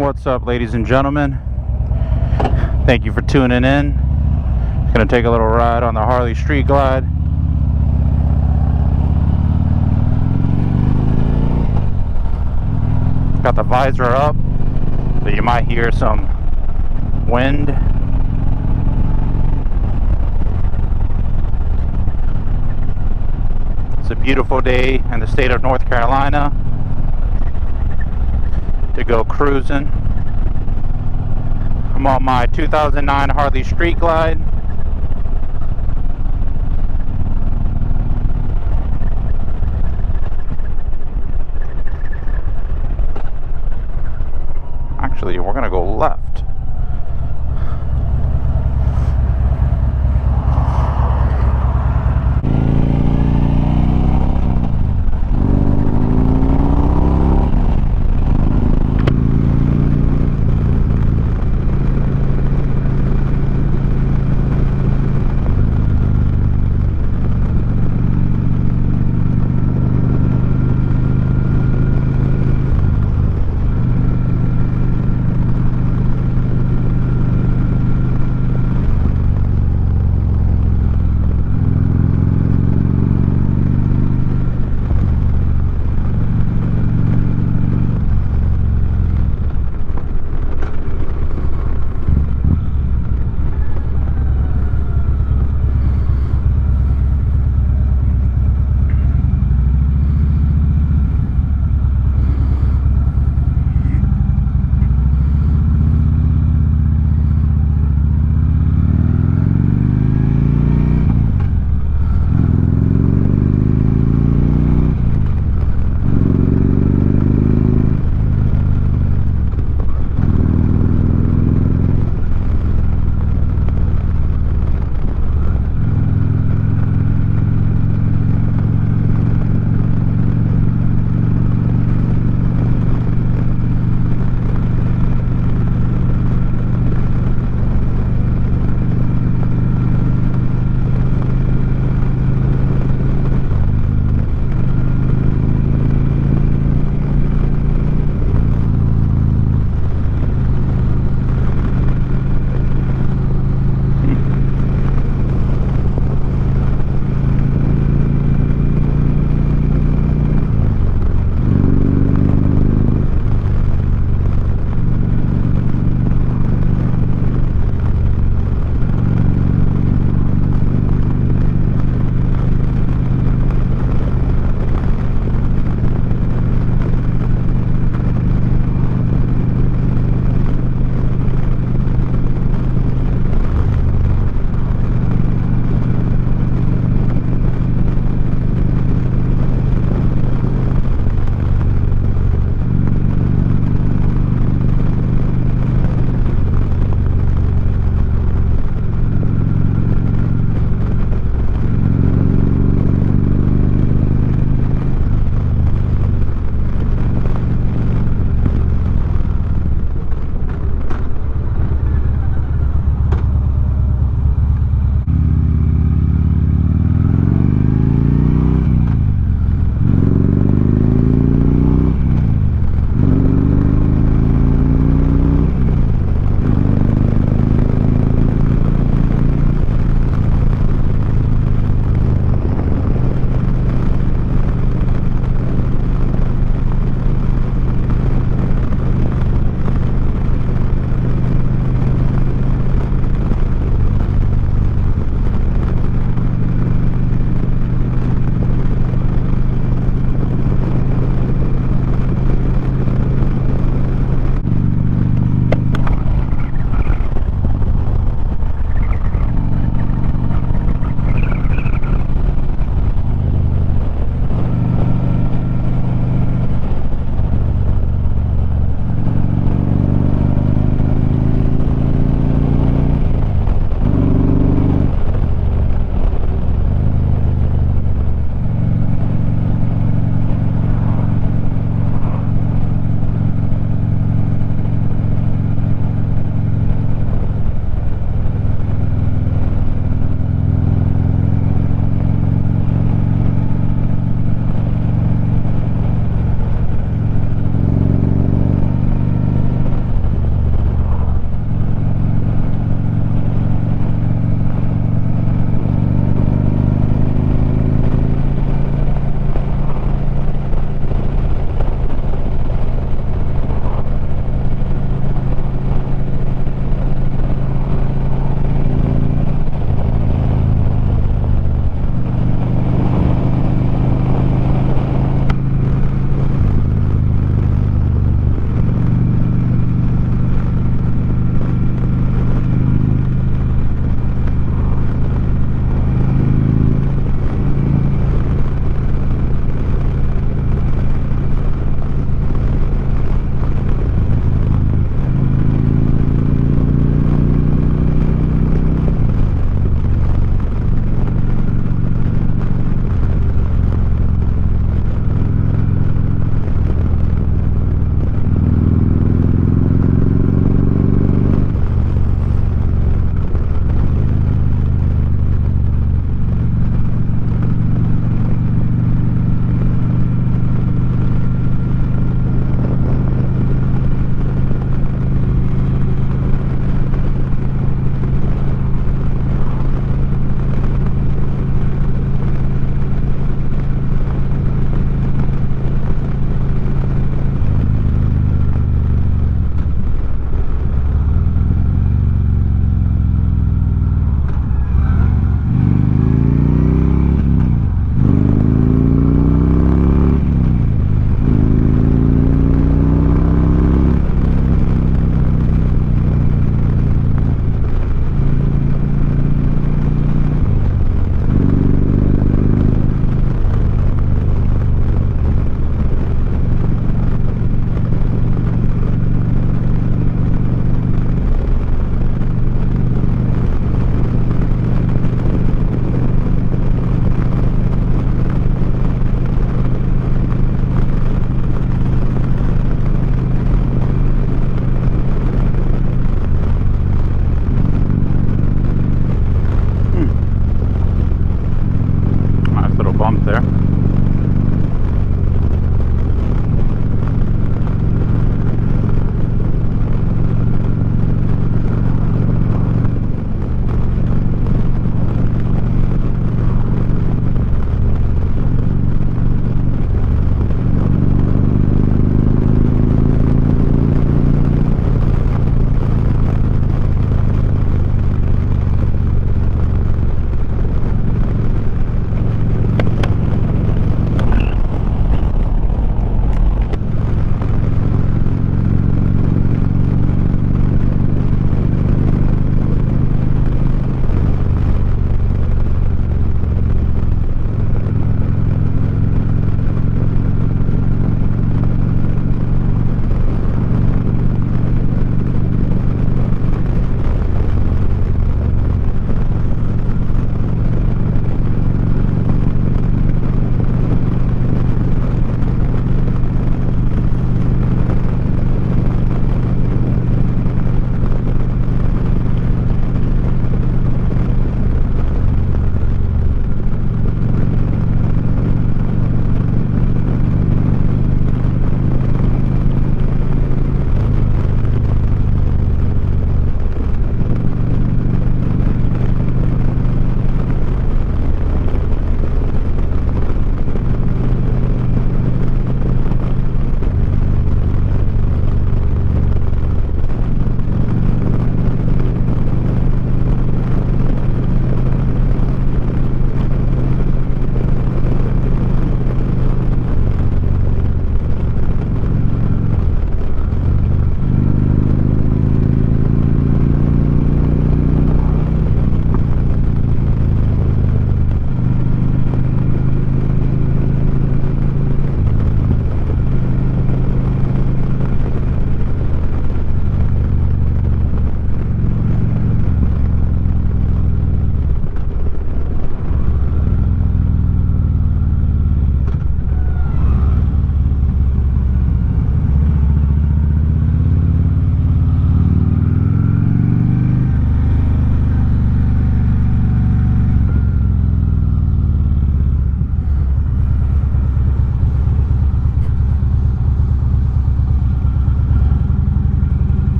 What's up, ladies and gentlemen? Thank you for tuning in. Gonna take a little ride on the Harley Street Glide. Got the visor up, so you might hear some wind. It's a beautiful day in the state of North Carolina to go cruising. I'm on my 2009 Harley Street Glide. Actually, we're gonna go left.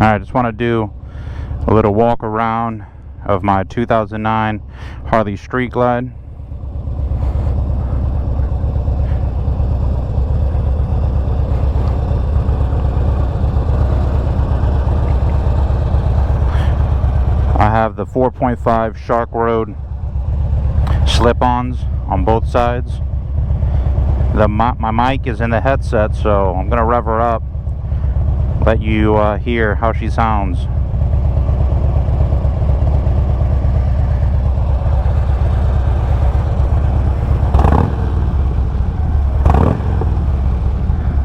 I just want to do a little walk around of my 2009 Harley Street Glide. I have the 4.5 Shark Road slip-ons on both sides. My mic is in the headset, so I'm gonna rev her up, let you hear how she sounds.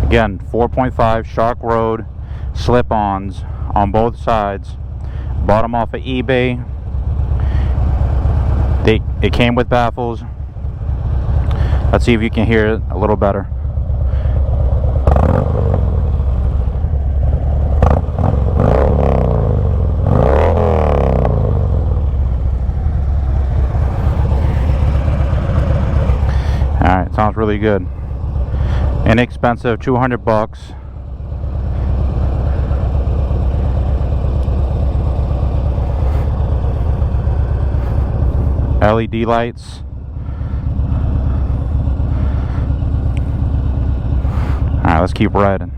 Again, 4.5 Shark Road slip-ons on both sides. Bought them off of eBay. It came with baffles. Let's see if you can hear it a little better. Alright, sounds really good. Inexpensive, $200. LED lights. Alright, let's keep riding.